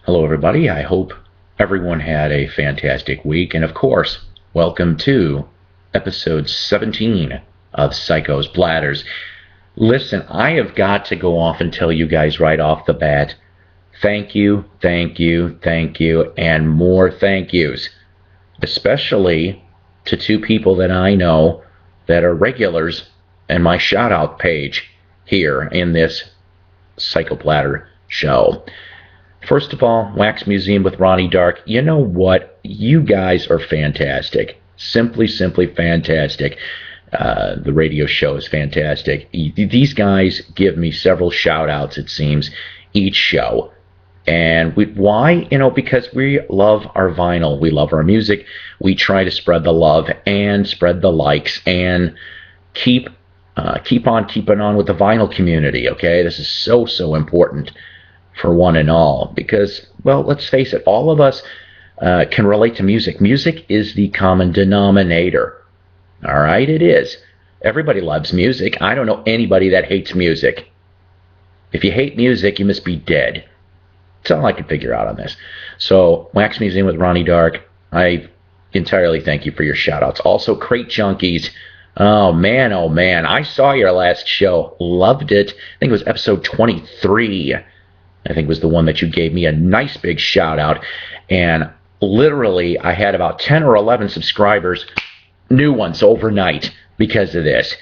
Hello, everybody. I hope everyone had a fantastic week. And of course, welcome to episode 17 of Psycho's Platters. Listen, I have got to go off and tell you guys right off the bat, thank you, thank you, thank you, and more thank yous. Especially to two people that I know that are regulars in my shout-out page here in this Psycho Platter show. First of all, Wax Museum with Ronnie Dark. You know what? You guys are fantastic. Simply fantastic. The radio show is fantastic. These guys give me several shout-outs, it seems, each show. And why? Because we love our vinyl. We love our music. We try to spread the love and spread the likes and keep on keeping on with the vinyl community, okay? This is so important for one and all, because, well, let's face it, all of us can relate to music. Music is the common denominator. All right, it is. Everybody loves music. I don't know anybody that hates music. If you hate music, you must be dead. That's all I can figure out on this. So, Wax Museum with Ronnie Dark, I entirely thank you for your shout-outs. Also, Crate Junkies. Oh, man, I saw your last show. Loved it. I think it was episode 23. I think was the one that you gave me a nice big shout out, and literally I had about 10 or 11 subscribers, new ones overnight because of this.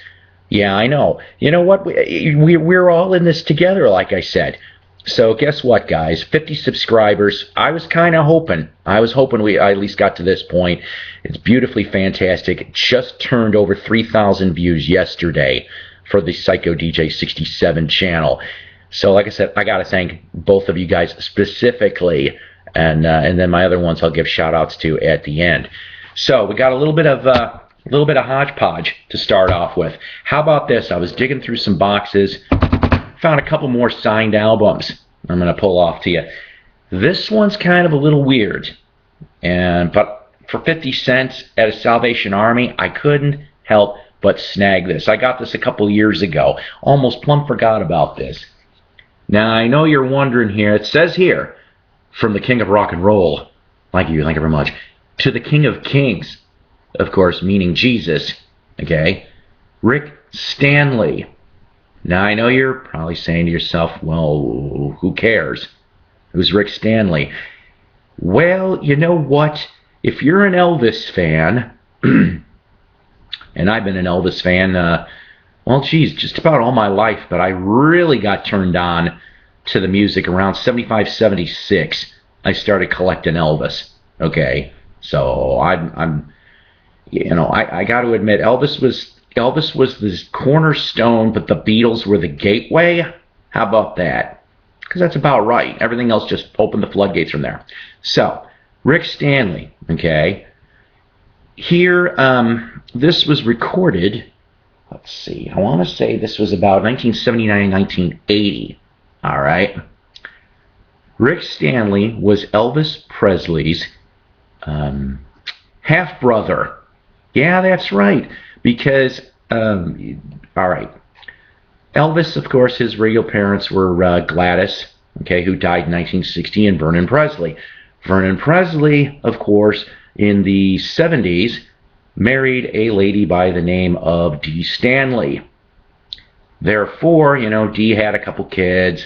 Yeah, I know. You know what? We're all in this together, like I said. So guess what, guys? 50 subscribers. I was hoping we at least got to this point. It's beautifully fantastic. It just turned over 3,000 views yesterday for the Psycho DJ 67 channel. So, like I said, I got to thank both of you guys specifically, and then my other ones I'll give shout-outs to at the end. So, we got a little bit of hodgepodge to start off with. How about this? I was digging through some boxes, found a couple more signed albums I'm going to pull off to you. This one's kind of a little weird, but for 50 cents at a Salvation Army, I couldn't help but snag this. I got this a couple years ago. Almost plumb forgot about this. Now, I know you're wondering here, it says here, from the King of Rock and Roll, thank you very much, to the King of Kings, of course, meaning Jesus, okay, Rick Stanley. Now, I know you're probably saying to yourself, well, who cares? Who's Rick Stanley? Well, you know what? If you're an Elvis fan, and I've been an Elvis fan, just about all my life, but I really got turned on to the music around 75, 76. I started collecting Elvis, okay? So I got to admit, Elvis was the cornerstone, but the Beatles were the gateway. How about that? Because that's about right. Everything else just opened the floodgates from there. So, Rick Stanley, okay? Here, this was recorded. Let's see, I want to say this was about 1979, 1980, all right? Rick Stanley was Elvis Presley's half-brother. Yeah, that's right, because, all right, Elvis, of course, his real parents were Gladys, okay, who died in 1960, and Vernon Presley. Vernon Presley, of course, in the 70s, married a lady by the name of Dee Stanley. Therefore, Dee had a couple kids.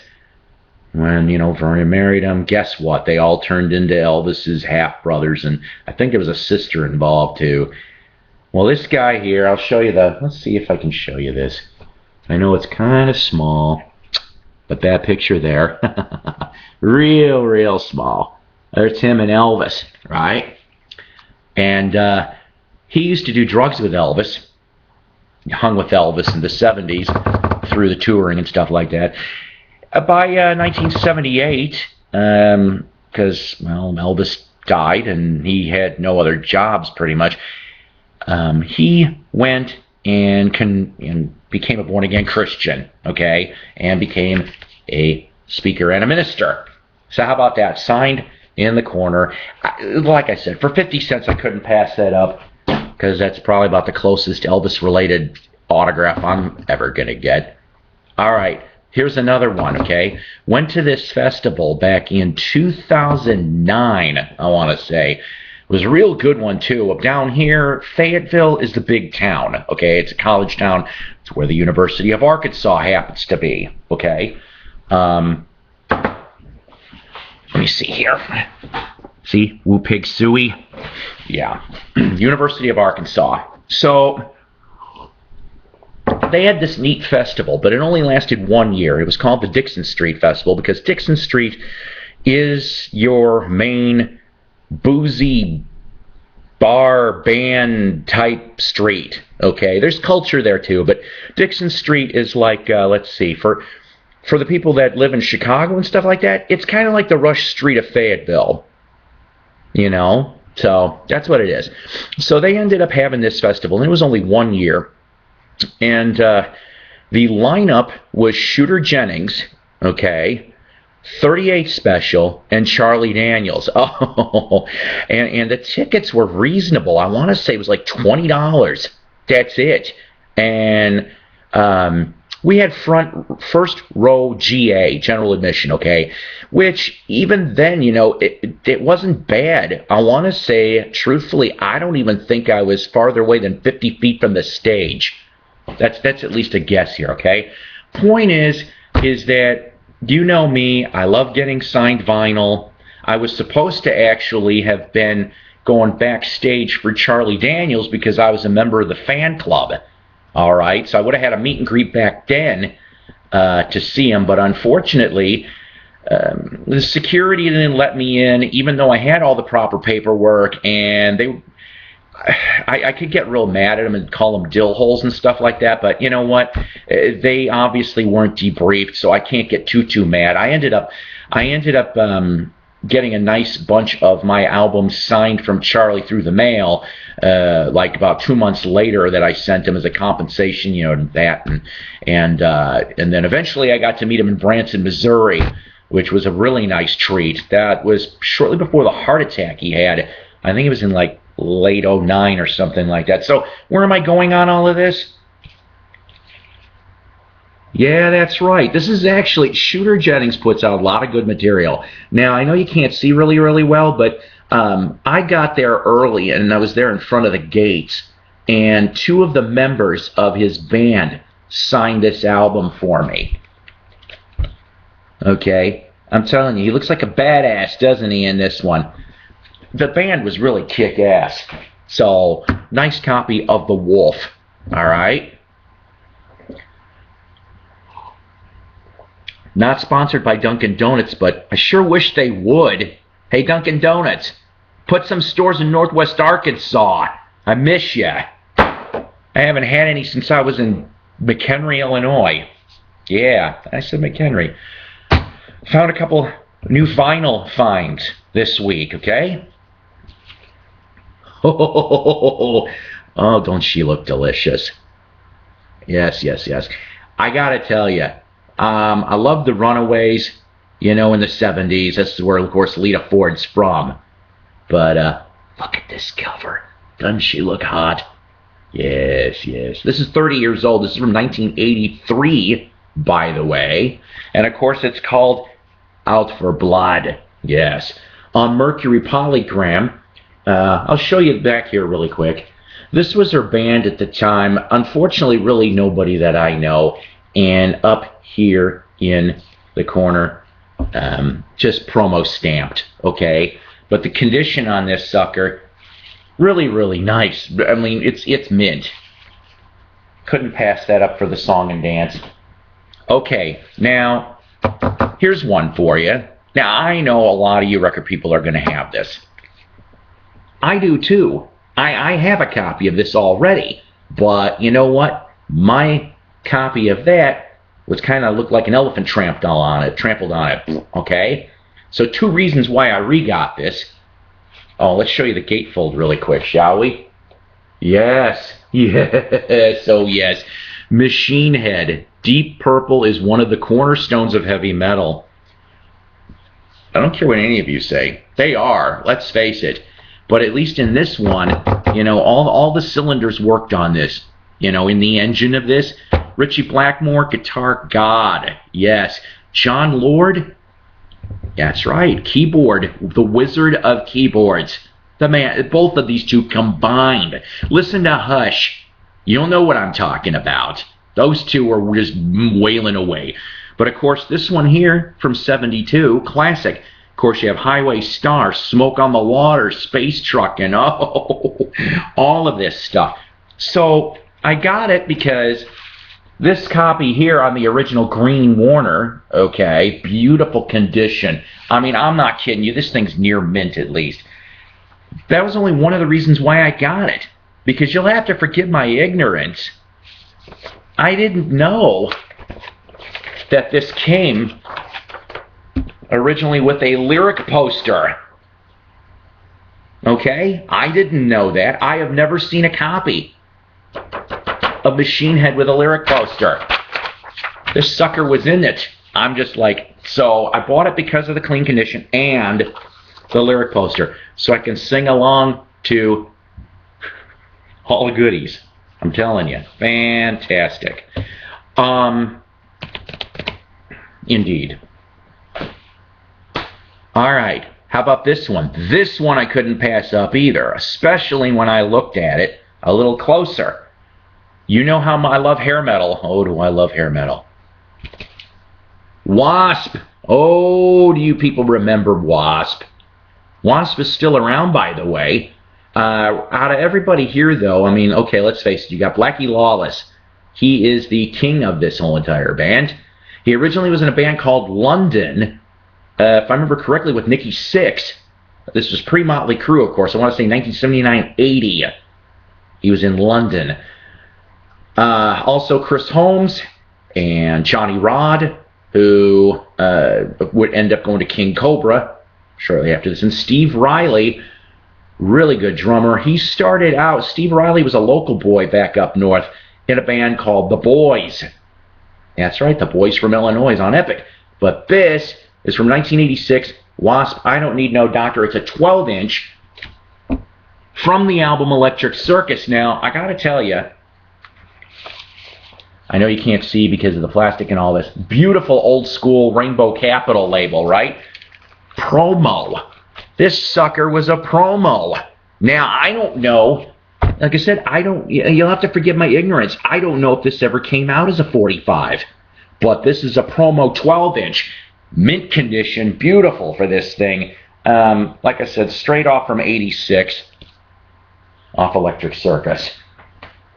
When, Vernon married them, guess what? They all turned into Elvis's half-brothers, and I think there was a sister involved, too. Well, this guy here, I'll show you let's see if I can show you this. I know it's kind of small, but that picture there, real small. There's him and Elvis, right? And, he used to do drugs with Elvis. He hung with Elvis in the 70s through the touring and stuff like that. By 1978, because, Elvis died and he had no other jobs pretty much, he went and became a born-again Christian, okay, and became a speaker and a minister. So how about that? Signed in the corner. Like I said, for 50 cents, I couldn't pass that up, because that's probably about the closest Elvis-related autograph I'm ever going to get. All right, here's another one, okay? Went to this festival back in 2009, I want to say. It was a real good one, too. Down here, Fayetteville is the big town, okay? It's a college town. It's where the University of Arkansas happens to be, okay? Let me see here. See? Woo Pig Suey? Yeah. University of Arkansas. So they had this neat festival, but it only lasted 1 year. It was called the Dixon Street Festival because Dixon Street is your main boozy bar band type street. Okay, there's culture there too, but Dixon Street is like, let's see, for the people that live in Chicago and stuff like that, it's kind of like the Rush Street of Fayetteville. You know? So that's what it is. So they ended up having this festival, and it was only 1 year. And the lineup was Shooter Jennings, okay, 38 Special, and Charlie Daniels. Oh, and the tickets were reasonable. I want to say it was like $20. That's it. And we had first row GA, general admission, okay, which even then, you know, it wasn't bad. I want to say, truthfully, I don't even think I was farther away than 50 feet from the stage. That's at least a guess here, okay? Point is that, you know me, I love getting signed vinyl. I was supposed to actually have been going backstage for Charlie Daniels because I was a member of the fan club. All right, so I would have had a meet and greet back then to see him, but unfortunately, the security didn't let me in, even though I had all the proper paperwork, and I could get real mad at them and call them dill holes and stuff like that, but you know what? They obviously weren't debriefed, so I can't get too mad. I ended up getting a nice bunch of my albums signed from Charlie through the mail, like about 2 months later, that I sent him as a compensation, you know, that, and then eventually I got to meet him in Branson, Missouri, which was a really nice treat. That was shortly before the heart attack he had. I think it was in like late 09 or something like that. So where am I going on all of this? Yeah, that's right. This is actually, Shooter Jennings puts out a lot of good material. Now, I know you can't see really well, but I got there early, and I was there in front of the gates, and 2 of the members of his band signed this album for me. Okay? I'm telling you, he looks like a badass, doesn't he, in this one? The band was really kick-ass. So, nice copy of The Wolf. All right? Not sponsored by Dunkin' Donuts, but I sure wish they would. Hey, Dunkin' Donuts, put some stores in Northwest Arkansas. I miss ya. I haven't had any since I was in McHenry, Illinois. Yeah, I said McHenry. Found a couple new vinyl finds this week, okay? Oh, don't she look delicious? Yes. I gotta tell you, I love the Runaways, you know, in the 70s. That's where, of course, Lita Ford's from. But look at this cover. Doesn't she look hot? Yes. This is 30 years old. This is from 1983, by the way. And, of course, it's called Out for Blood. Yes. On Mercury Polygram, I'll show you back here really quick. This was her band at the time. Unfortunately, really nobody that I know. And up here in the corner, just promo stamped, okay? But the condition on this sucker, really nice. I mean, it's mint. Couldn't pass that up for the song and dance. Okay, now, here's one for you. Now, I know a lot of you record people are going to have this. I do too. I have a copy of this already. But you know what? My copy of that was kind of looked like an elephant trampled on it, okay? So 2 reasons why I re-got this. Oh, let's show you the gatefold really quick, shall we? Yes. Oh yes. Machine Head. Deep Purple is one of the cornerstones of heavy metal. I don't care what any of you say. They are, let's face it. But at least in this one, you know, all the cylinders worked on this. You know, in the engine of this, Richie Blackmore, guitar god. Yes. John Lord, that's right, keyboard, the wizard of keyboards. The man, both of these two combined. Listen to Hush. You'll know what I'm talking about. Those two are just wailing away. But of course, this one here from 72, classic. Of course, you have Highway Star, Smoke on the Water, Space Truck, and oh, all of this stuff. So I got it because this copy here on the original Green Warner, okay, beautiful condition. I mean, I'm not kidding you. This thing's near mint at least. That was only one of the reasons why I got it. Because you'll have to forgive my ignorance. I didn't know that this came originally with a lyric poster. Okay? I didn't know that. I have never seen a copy of Machine Head with a lyric poster. This sucker was in it. I'm just like, so I bought it because of the clean condition and the lyric poster, so I can sing along to all the goodies. I'm telling you, fantastic. Indeed. All right, how about this one? This one I couldn't pass up either, especially when I looked at it a little closer. You know how I love hair metal. Oh, do I love hair metal. Wasp. Oh, do you people remember Wasp? Wasp is still around, by the way. Out of everybody here, though, I mean, okay, let's face it. You got Blackie Lawless. He is the king of this whole entire band. He originally was in a band called London, if I remember correctly, with Nikki Sixx. This was pre-Motley Crue, of course. I want to say 1979-80. He was in London. Also Chris Holmes and Johnny Rod, who would end up going to King Cobra shortly after this. And Steve Riley, really good drummer. He started out, Steve Riley was a local boy back up north in a band called The Boys. That's right, The Boys from Illinois on Epic. But this is from 1986, Wasp, I Don't Need No Doctor. It's a 12-inch from the album Electric Circus. Now, I gotta tell you, I know you can't see because of the plastic and all this. Beautiful old school Rainbow Capital label, right? Promo. This sucker was a promo. Now, I don't know. Like I said, you'll have to forgive my ignorance. I don't know if this ever came out as a 45. But this is a promo 12-inch. Mint condition. Beautiful for this thing. Like I said, straight off from 86. Off Electric Circus.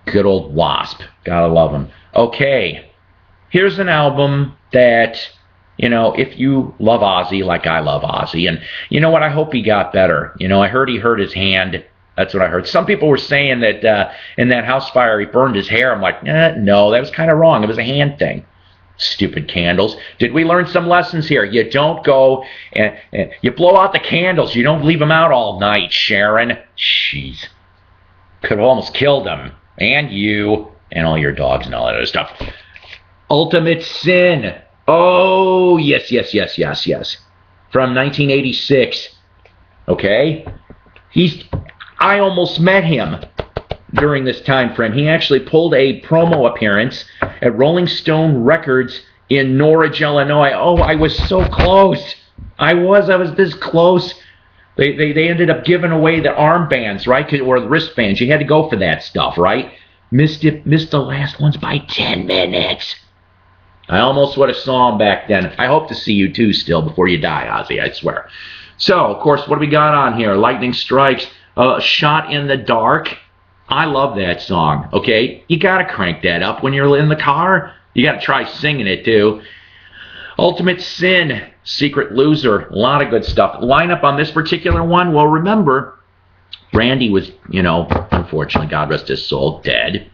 Good old Wasp. Gotta love him. Okay. Here's an album that, you know, if you love Ozzy like I love Ozzy, and you know what, I hope he got better. You know, I heard he hurt his hand. That's what I heard. Some people were saying that in that house fire he burned his hair. I'm like, no, that was kind of wrong. It was a hand thing. Stupid candles. Did we learn some lessons here? You don't go and you blow out the candles. You don't leave them out all night, Sharon. Jeez. Could have almost killed him. And you. And all your dogs and all that other stuff. Ultimate Sin. Oh, yes. From 1986. Okay? I almost met him during this time frame. He actually pulled a promo appearance at Rolling Stone Records in Norwich, Illinois. Oh, I was so close. I was this close. They ended up giving away the armbands, right? Or the wristbands. You had to go for that stuff, right? Missed the last ones by 10 minutes. I almost would have saw him back then. I hope to see you too still before you die, Ozzy, I swear. So, of course, what do we got on here? Lightning Strikes, Shot in the Dark. I love that song, okay? You got to crank that up when you're in the car. You got to try singing it too. Ultimate Sin, Secret Loser, a lot of good stuff. Lineup on this particular one, well, remember, Randy was, you know, unfortunately, God rest his soul, dead.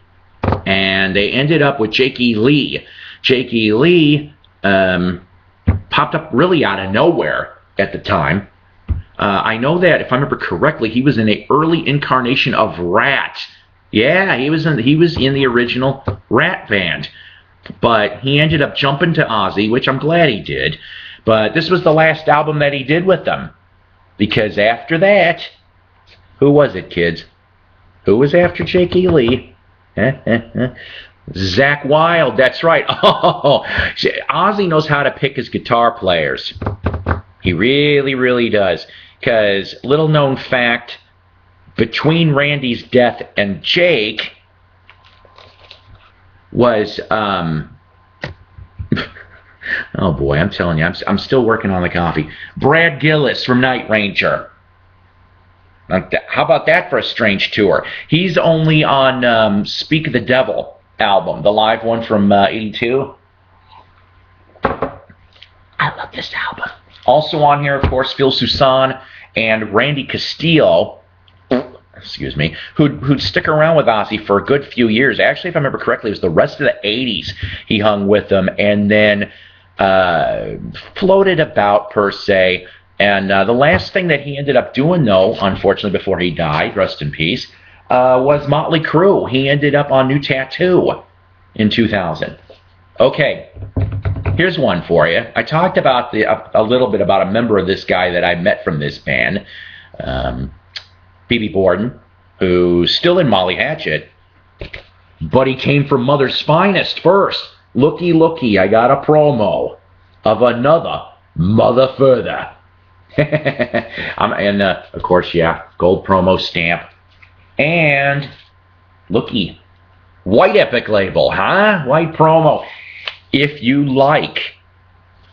And they ended up with Jake E. Lee. Jake E. Lee popped up really out of nowhere at the time. I know that, if I remember correctly, he was in an early incarnation of Rat. Yeah, he was in the original Rat band. But he ended up jumping to Ozzy, which I'm glad he did. But this was the last album that he did with them. Because after that, who was it, kids? Who was after Jake E. Lee? Zach Wilde, that's right. Oh, Ozzy knows how to pick his guitar players. He really, really does. Because, little known fact, between Randy's death and Jake was, oh boy, I'm telling you, I'm still working on the copy. Brad Gillis from Night Ranger. How about that for a strange tour? He's only on Speak of the Devil album, the live one from 82. I love this album. Also on here, of course, Phil Soussan and Randy Castillo, excuse me, who'd stick around with Ozzy for a good few years. Actually, if I remember correctly, it was the rest of the 80s he hung with them, and then floated about, per se. And the last thing that he ended up doing, though, unfortunately, before he died, rest in peace, was Motley Crue. He ended up on New Tattoo in 2000. Okay, here's one for you. I talked about a little bit about a member of this guy that I met from this band, B.B. Borden, who's still in Molly Hatchet, but he came from Mother's Finest first. Looky, looky, I got a promo of another Mother Further. And, of course, yeah, gold promo stamp. And, looky, White Epic label, huh? White promo. If you like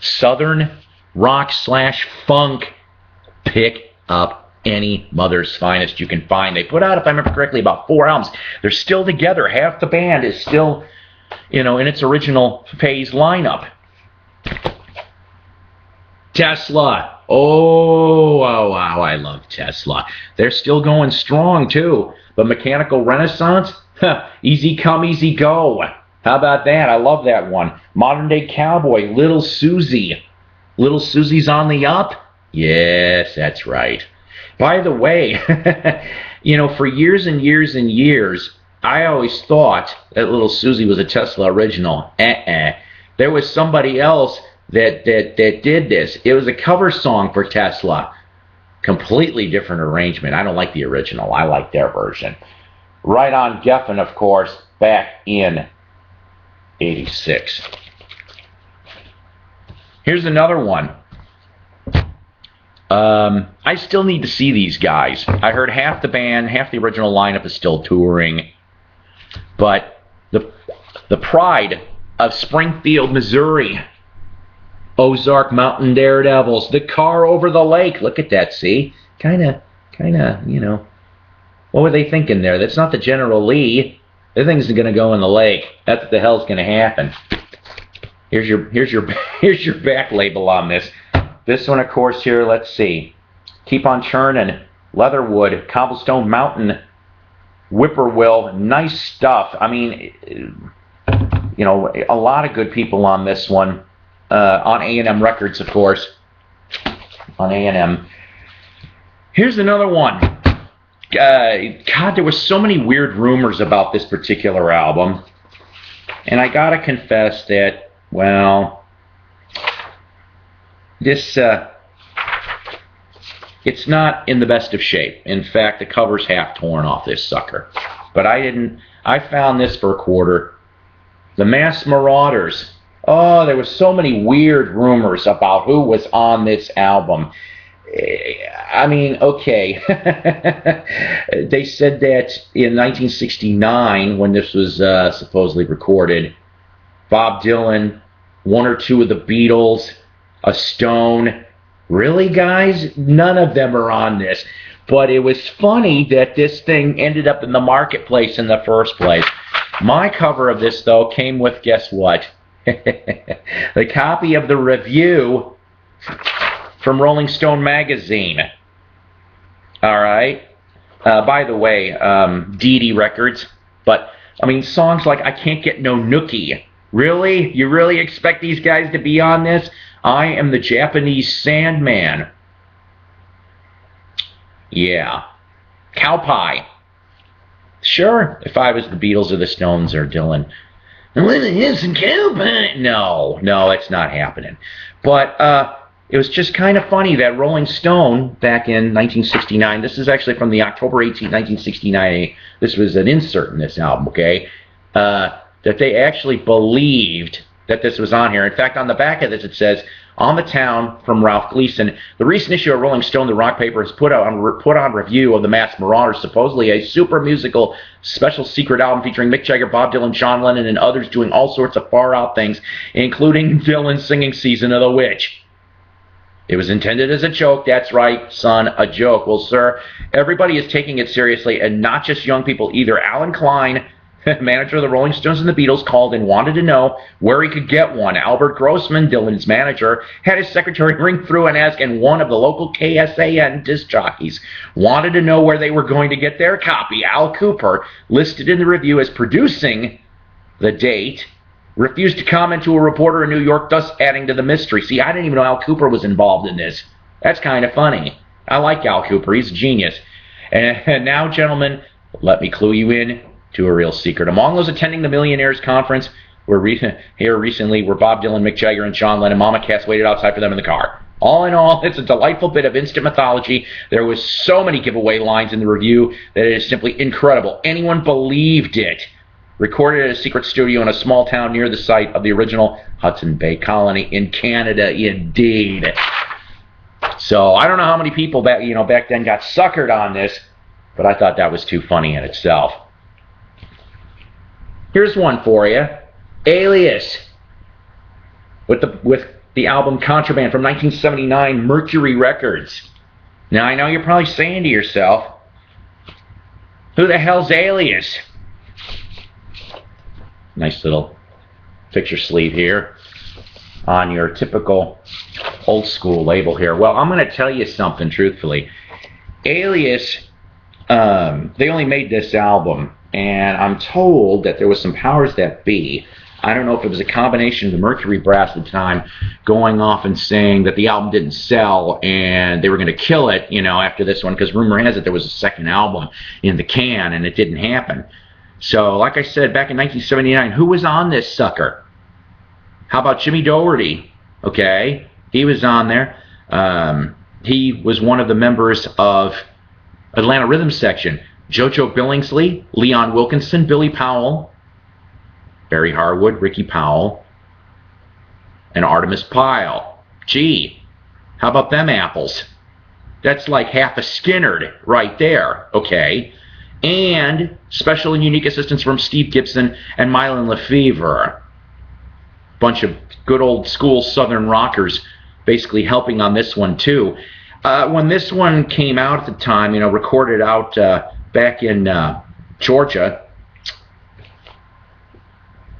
Southern rock / funk, pick up any Mother's Finest you can find. They put out, if I remember correctly, about 4 albums. They're still together. Half the band is still, in its original phase lineup. Tesla. Oh, wow, I love Tesla. They're still going strong, too. But Mechanical Renaissance? Easy come, easy go. How about that? I love that one. Modern Day Cowboy, Little Susie. Little Susie's on the up? Yes, that's right. By the way, for years and years and years, I always thought that Little Susie was a Tesla original. There was somebody else that did this. It was a cover song for Tesla. Completely different arrangement. I don't like the original. I like their version. Right on Geffen, of course, back in 86. Here's another one. I still need to see these guys. I heard half the band, half the original lineup is still touring. But the pride of Springfield, Missouri, Ozark Mountain Daredevils, the car over the lake. Look at that, see? Kind of, what were they thinking there? That's not the General Lee. The thing's going to go in the lake. That's what the hell's going to happen. Here's your back label on this. This one, of course, here, let's see. Keep on Churning, Leatherwood, Cobblestone Mountain, Whippoorwill, nice stuff. I mean, a lot of good people on this one. On A&M Records, of course. On A&M. Here's another one. God, there was so many weird rumors about this particular album. And I gotta confess that, well, this, it's not in the best of shape. In fact, the cover's half torn off this sucker. But I found this for a quarter. The Mass Marauders. Oh, there was so many weird rumors about who was on this album. I mean, okay. They said that in 1969, when this was supposedly recorded, Bob Dylan, 1 or 2 of the Beatles, a Stone. Really, guys? None of them are on this. But it was funny that this thing ended up in the marketplace in the first place. My cover of this, though, came with, guess what? The copy of the review from Rolling Stone magazine. All right. By the way, Dee Dee Records. But, I mean, songs like I Can't Get No Nookie. Really? You really expect these guys to be on this? I Am the Japanese Sandman. Yeah. Cow Pie. Sure, if I was the Beatles or the Stones or Dylan. No, it's not happening. But it was just kind of funny that Rolling Stone, back in 1969, this is actually from the October 18, 1969, this was an insert in this album, okay? That that they actually believed that this was on here. In fact, on the back of this it says, "On the Town" from Ralph Gleason. The recent issue of Rolling Stone, the rock paper, has put on review of the Masked Marauders, supposedly a super musical special secret album featuring Mick Jagger, Bob Dylan, John Lennon, and others doing all sorts of far-out things, including Dylan singing "Season of the Witch." It was intended as a joke. That's right, son, a joke. Well, sir, everybody is taking it seriously, and not just young people either. Alan Klein, manager of the Rolling Stones and the Beatles, called and wanted to know where he could get one. Albert Grossman, Dylan's manager, had his secretary ring through and ask, and one of the local KSAN disc jockeys wanted to know where they were going to get their copy. Al Cooper, listed in the review as producing the date, refused to comment to a reporter in New York, thus adding to the mystery. See, I didn't even know Al Cooper was involved in this. That's kind of funny. I like Al Cooper. He's a genius. And now, gentlemen, let me clue you in to a real secret. Among those attending the Millionaires Conference here recently were Bob Dylan, Mick Jagger, and John Lennon. Mama Cass waited outside for them in the car. All in all, it's a delightful bit of instant mythology. There was so many giveaway lines in the review that it is simply incredible. Anyone believed it. Recorded at a secret studio in a small town near the site of the original Hudson Bay Colony in Canada, indeed. So I don't know how many people back then got suckered on this, but I thought that was too funny in itself. Here's one for you. Alias, with the album Contraband from 1979, Mercury Records. Now I know you're probably saying to yourself, who the hell's Alias? Nice little picture sleeve here on your typical old school label here. Well, I'm going to tell you something truthfully. Alias, they only made this album, and I'm told that there was some powers that be. I don't know if it was a combination of the Mercury brass at the time going off and saying that the album didn't sell and they were going to kill it, after this one, because rumor has it there was a second album in the can and it didn't happen. So, like I said, back in 1979, who was on this sucker? How about Jimmy Doherty? Okay, he was on there. He was one of the members of Atlanta Rhythm Section. JoJo Billingsley, Leon Wilkinson, Billy Powell, Barry Harwood, Ricky Powell, and Artemis Pyle. Gee, how about them apples? That's like half a Skinnerd right there, okay? And special and unique assistance from Steve Gibson and Mylon Lefevre. Bunch of good old school Southern rockers basically helping on this one too. When this one came out at the time, recorded out back in Georgia,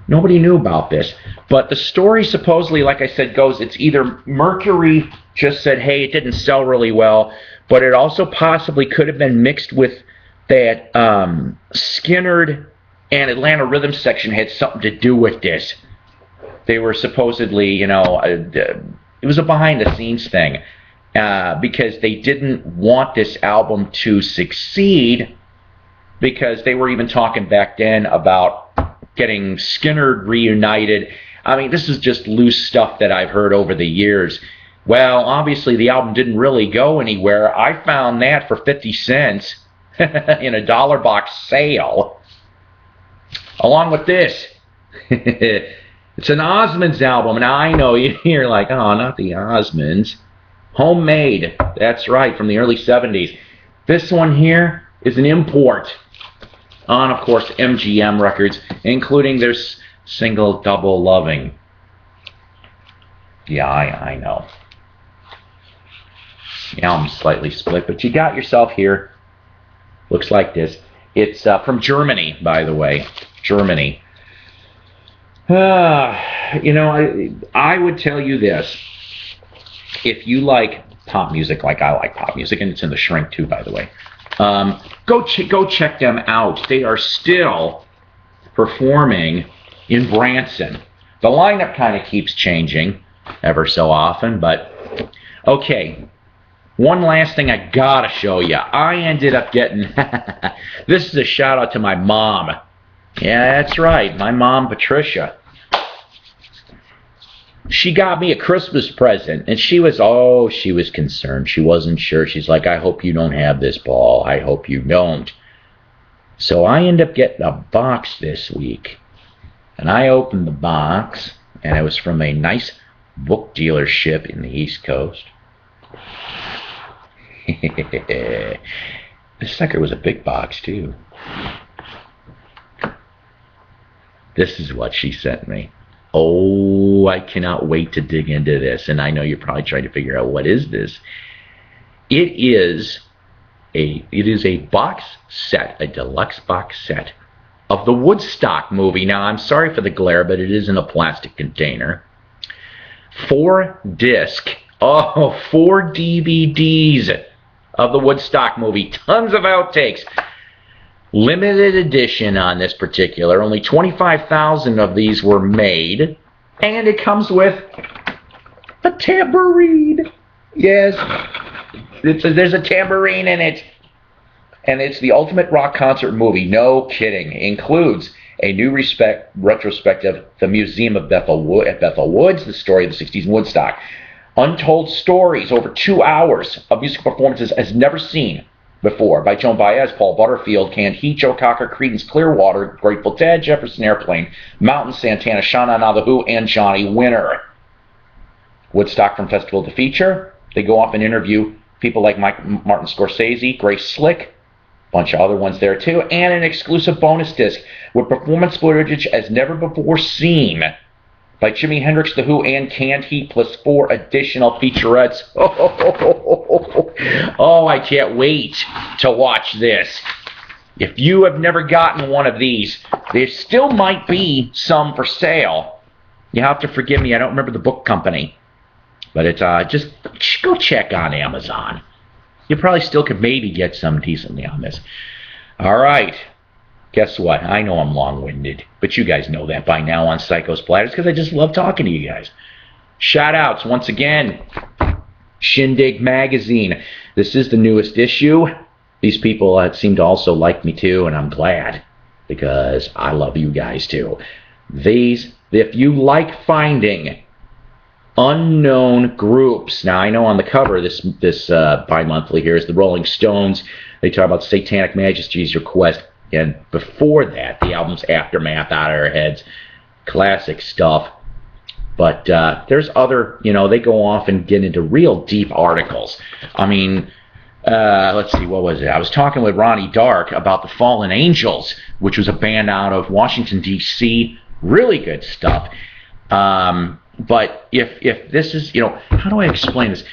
nobody knew about this. But the story supposedly, like I said, goes, it's either Mercury just said, hey, it didn't sell really well, but it also possibly could have been mixed with that Skinnerd and Atlanta Rhythm Section had something to do with this. They were supposedly, it was a behind-the-scenes thing because they didn't want this album to succeed, because they were even talking back then about getting Skinnerd reunited. I mean, this is just loose stuff that I've heard over the years. Well, obviously the album didn't really go anywhere. I found that for 50 cents. In a dollar box sale, along with this. It's an Osmonds album. Now I know you're like, oh, not the Osmonds. Homemade. That's right, from the early 70s. This one here is an import on, of course, MGM records, including their single Double Loving. Yeah, I know. The album's slightly split, but you got yourself here. Looks like this. It's from Germany, by the way. Germany. I would tell you this. If you like pop music like I like pop music, and it's in the shrink too, by the way, go check them out. They are still performing in Branson. The lineup kind of keeps changing ever so often, but okay. One last thing I gotta show you. I ended up getting, this is a shout out to my mom. Yeah, that's right, my mom, Patricia. She got me a Christmas present, and she was concerned. She wasn't sure. She's like, I hope you don't have this, Paul. I hope you don't. So I end up getting a box this week. And I opened the box, and it was from a nice book dealership in the East Coast. This sucker was a big box, too. This is what she sent me. Oh, I cannot wait to dig into this. And I know you're probably trying to figure out, what is this? It is a box set, a deluxe box set of the Woodstock movie. Now, I'm sorry for the glare, but it is in a plastic container. 4 DVDs of the Woodstock movie. Tons of outtakes. Limited edition on this particular. Only 25,000 of these were made. And it comes with a tambourine. Yes. There's a tambourine in it. And it's the ultimate rock concert movie. No kidding. Includes a new retrospective, The Museum of Bethel Woods, the story of the 60s in Woodstock. Untold stories, over 2 hours of music performances as never seen before, by Joan Baez, Paul Butterfield, Canned Heat, Joe Cocker, Creedence Clearwater, Grateful Dead, Jefferson Airplane, Mountain, Santana, Sha Na Na, The Who, and Johnny Winter. Woodstock from Festival to Feature. They go off and interview people like Martin Scorsese, Grace Slick, a bunch of other ones there too, and an exclusive bonus disc with performance footage as never before seen by Jimi Hendrix, The Who, and Canned Heat, plus 4 additional featurettes. Oh, I can't wait to watch this. If you have never gotten one of these, there still might be some for sale. You have to forgive me, I don't remember the book company. But it's just go check on Amazon. You probably still could maybe get some decently on this. All right. Guess what? I know I'm long-winded, but you guys know that by now on Psycho's Platters, because I just love talking to you guys. Shout-outs once again. Shindig Magazine. This is the newest issue. These people seem to also like me too, and I'm glad, because I love you guys too. If you like finding unknown groups. Now, I know on the cover, this bi-monthly here is the Rolling Stones. They talk about Satanic Majesty's Request. And before that, the album's Aftermath, Out of Our Heads. Classic stuff. But there's other, they go off and get into real deep articles. I mean, let's see, what was it? I was talking with Ronnie Dark about the Fallen Angels, which was a band out of Washington, D.C. Really good stuff. But if this is, how do I explain this?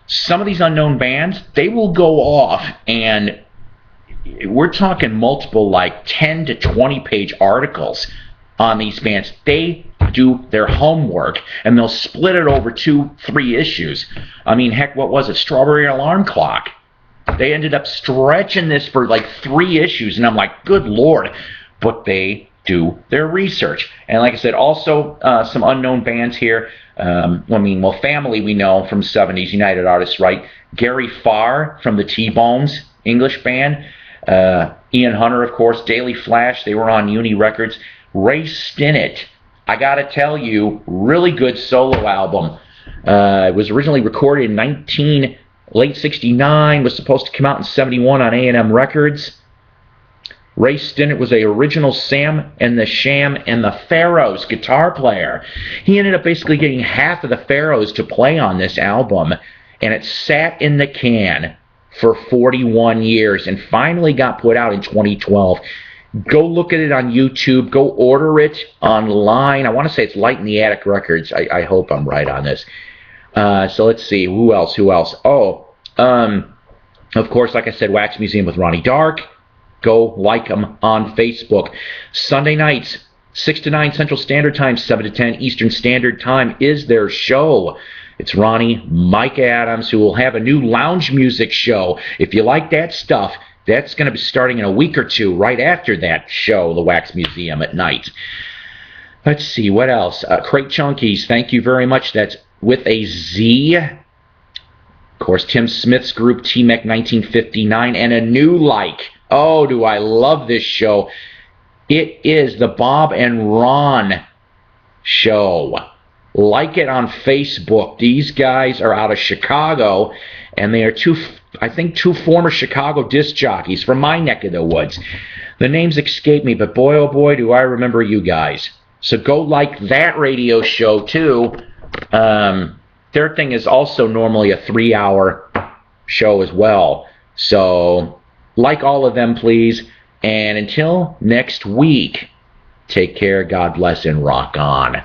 Some of these unknown bands, they will go off, and we're talking multiple, like 10 to 20 page articles on these bands. They do their homework, and they'll split it over 2-3 issues. I mean, heck, what was it? Strawberry Alarm Clock. They ended up stretching this for like 3 issues, and I'm like, good Lord. But they do their research. And like I said, also some unknown bands here. Family we know from 70s, United Artists, right? Gary Farr from the T-Bones, English band. Ian Hunter, of course, Daily Flash, they were on Uni Records. Ray Stinnett, I gotta tell you, really good solo album. It was originally recorded in late 69, was supposed to come out in 71 on A&M Records. Ray Stinnett was the original Sam and the Sham and the Pharaohs guitar player. He ended up basically getting half of the Pharaohs to play on this album, and it sat in the can for 41 years and finally got put out in 2012. Go look at it on YouTube. Go order it online. I want to say it's Light in the Attic Records. I hope I'm right on this. So let's see. Who else? Oh, of course, like I said, Wax Museum with Ronnie Dark. Go like them on Facebook. Sunday nights, 6 to 9 Central Standard Time, 7 to 10 Eastern Standard Time is their show. It's Ronnie, Mike Adams, who will have a new lounge music show. If you like that stuff, that's going to be starting in a week or two right after that show, the Wax Museum at night. Let's see, what else? Crate Chunkies, thank you very much. That's with a Z. Of course, Tim Smith's group, T-Mec 1959, and a new like. Oh, do I love this show. It is the Bob and Ron show. Like it on Facebook. These guys are out of Chicago, and they are two former Chicago disc jockeys from my neck of the woods. The names escape me, but boy, oh boy, do I remember you guys. So go like that radio show too. Their thing is also normally a 3-hour show as well. So like all of them, please. And until next week, take care, God bless, and rock on.